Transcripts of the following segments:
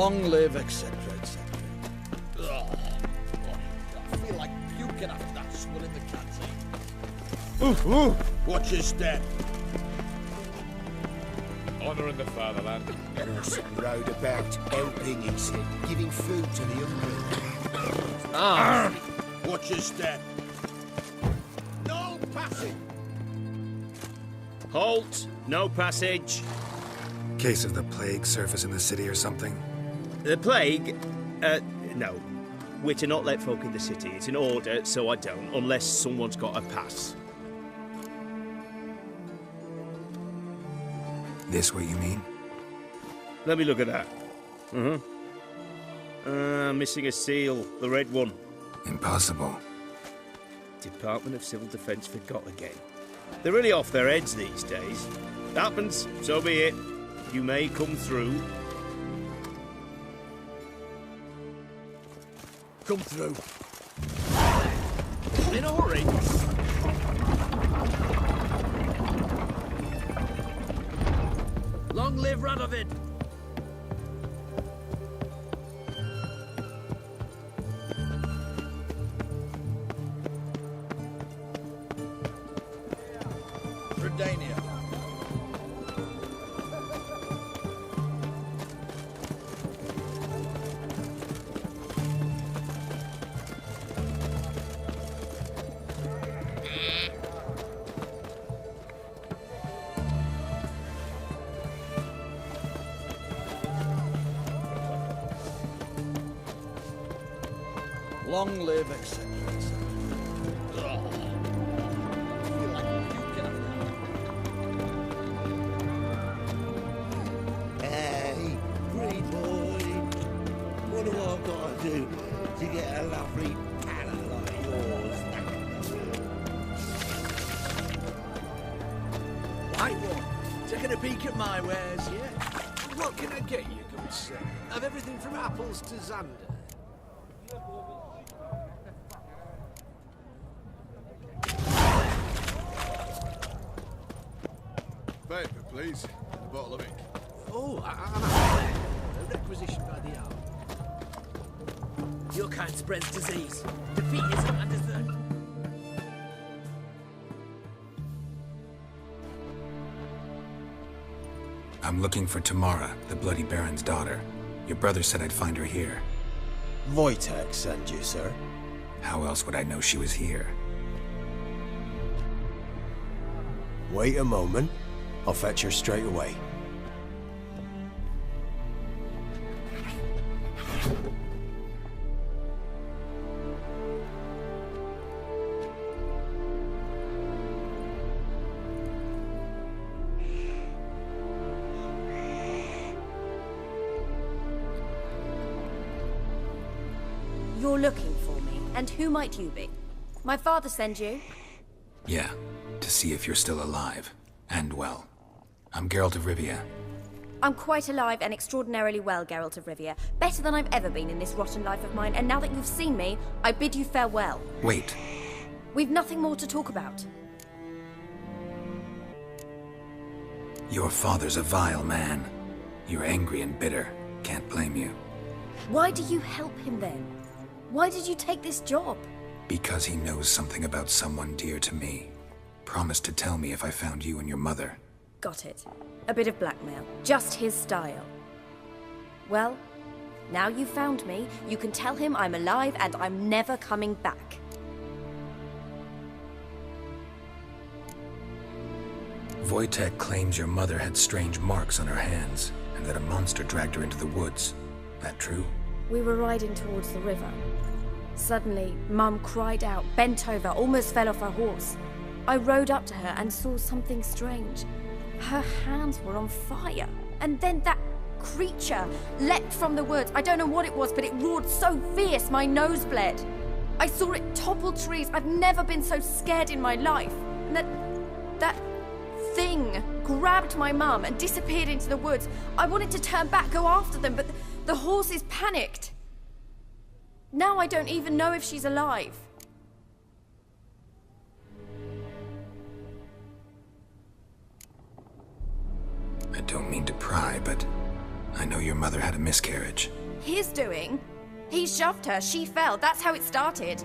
Long live, etc., etc. Ugh. I feel like puking after that swill in the canteen. Ooh. Watch your step. Honouring the fatherland. Horse rode about, helping, he said, giving food to the hungry. Watch your step. No passing. Halt! No passage. Case of the plague surface in the city or something? The plague? No. We're to not let folk in the city. It's an order, so I don't, unless someone's got a pass. This what you mean? Let me look at that. Missing a seal. The red one. Impossible. Department of Civil Defence forgot again. They're really off their heads these days. Happens, so be it. You may come through. Come through. In a hurry. Long live Radovid! Redania. Long live, etc., etc. Ugh. I feel like puking after that. Hey, great boy. What do I got to do to get a lovely talent like yours? White one, taking a peek at my wares, yeah? What can I get you, good sir? Of everything from apples to Xander. Paper, please. And a bottle of ink. Oh, I'm out. A requisition by the hour. Your kind spreads disease. Defeatism and desert. I'm looking for Tamara, the Bloody Baron's daughter. Your brother said I'd find her here. Wojtek sent you, sir. How else would I know she was here? Wait a moment. I'll fetch her straight away. You're looking for me, and who might you be? My father sent you? Yeah, to see if you're still alive. And well. I'm Geralt of Rivia. I'm quite alive and extraordinarily well, Geralt of Rivia. Better than I've ever been in this rotten life of mine, and now that you've seen me, I bid you farewell. Wait. We've nothing more to talk about. Your father's a vile man. You're angry and bitter. Can't blame you. Why do you help him then? Why did you take this job? Because he knows something about someone dear to me. Promised to tell me if I found you and your mother. Got it. A bit of blackmail. Just his style. Well, now you've found me, you can tell him I'm alive and I'm never coming back. Wojtek claims your mother had strange marks on her hands, and that a monster dragged her into the woods. That true? We were riding towards the river. Suddenly, Mum cried out, bent over, almost fell off her horse. I rode up to her and saw something strange. Her hands were on fire. And then that creature leapt from the woods. I don't know what it was, but it roared so fierce my nose bled. I saw it topple trees. I've never been so scared in my life. And that thing grabbed my mum and disappeared into the woods. I wanted to turn back, go after them, but the horses panicked. Now I don't even know if she's alive. I don't mean to pry, but I know your mother had a miscarriage. his doing. He shoved her, she fell, that's how it started.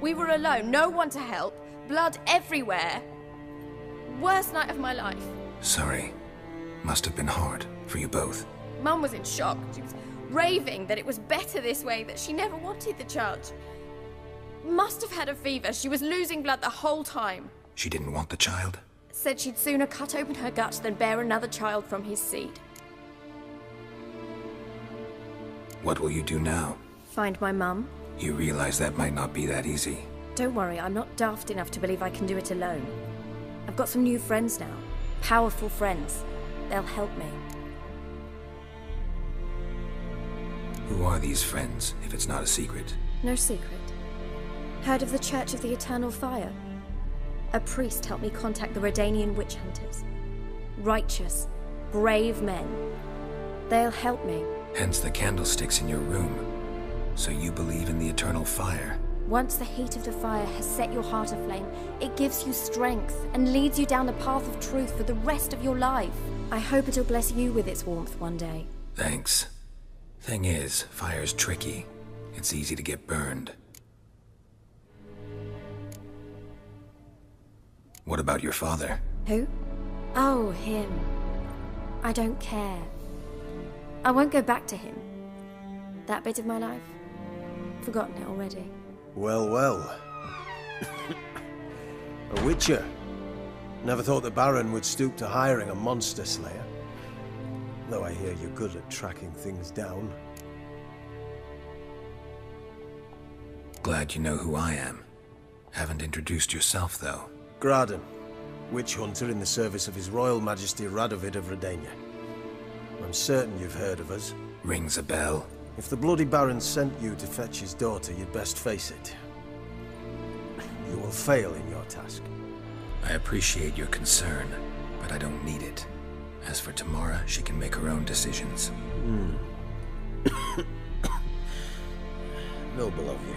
We were alone, no one to help, blood everywhere. Worst night of my life. Sorry. Must have been hard for you both. Mum was in shock. She was raving that it was better this way, that she never wanted the child. Must have had a fever. She was losing blood the whole time. She didn't want the child? Said she'd sooner cut open her gut than bear another child from his seed. What will you do now? Find my mum. You realize that might not be that easy. Don't worry, I'm not daft enough to believe I can do it alone. I've got some new friends now. Powerful friends. They'll help me. Who are these friends, if it's not a secret? No secret. Heard of the Church of the Eternal Fire? A priest helped me contact the Redanian witch hunters. Righteous, brave men. They'll help me. Hence the candlesticks in your room. So you believe in the eternal fire? Once the heat of the fire has set your heart aflame, it gives you strength and leads you down the path of truth for the rest of your life. I hope it'll bless you with its warmth one day. Thanks. Thing is, fire's tricky. It's easy to get burned. What about your father? Who? Oh, him. I don't care. I won't go back to him. That bit of my life? Forgotten it already. Well, well. A witcher. Never thought the Baron would stoop to hiring a monster slayer. Though I hear you're good at tracking things down. Glad you know who I am. Haven't introduced yourself, though. Graden, witch hunter in the service of His Royal Majesty Radovid of Redania. I'm certain you've heard of us. Rings a bell. If the Bloody Baron sent you to fetch his daughter, you'd best face it. You will fail in your task. I appreciate your concern, but I don't need it. As for Tamara, she can make her own decisions. Noble of you.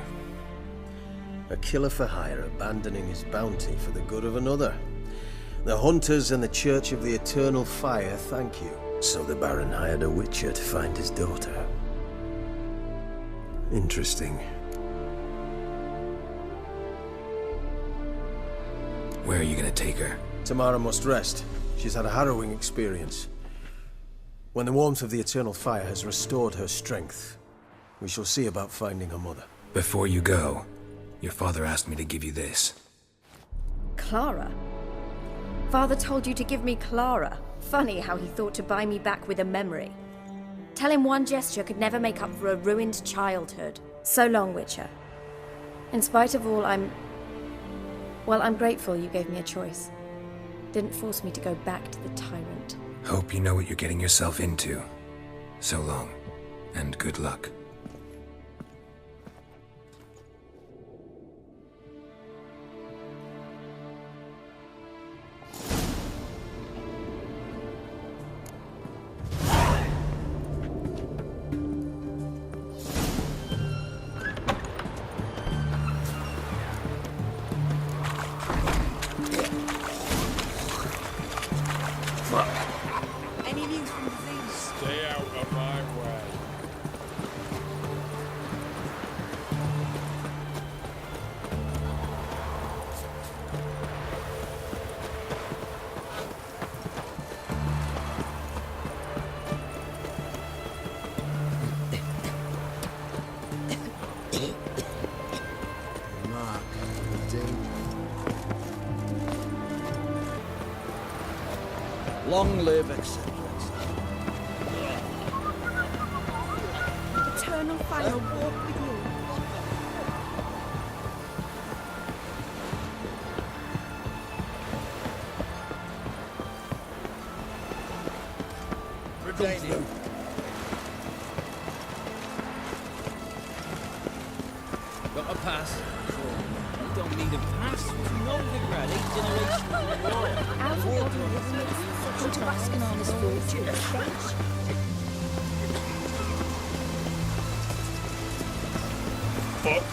A killer for hire abandoning his bounty for the good of another. The hunters and the Church of the Eternal Fire thank you. So the Baron hired a witcher to find his daughter. Interesting. Where are you gonna take her? Tamara must rest. She's had a harrowing experience. When the warmth of the Eternal Fire has restored her strength, we shall see about finding her mother. Before you go, your father asked me to give you this. Clara? Father told you to give me Clara. Funny how he thought to buy me back with a memory. Tell him one gesture could never make up for a ruined childhood. So long, Witcher. In spite of all, I'm grateful you gave me a choice. Didn't force me to go back to the tyrant. Hope you know what you're getting yourself into. So long, and good luck. Any news from the thieves? Stay out of my way. Mark, Dean. Long live Excedrin. Eternal fire walk with you. Redania. Got a pass. You don't need a pass. Novigrad, 8 generations of war. Out of order, go to Baskin on his fortune. Fuck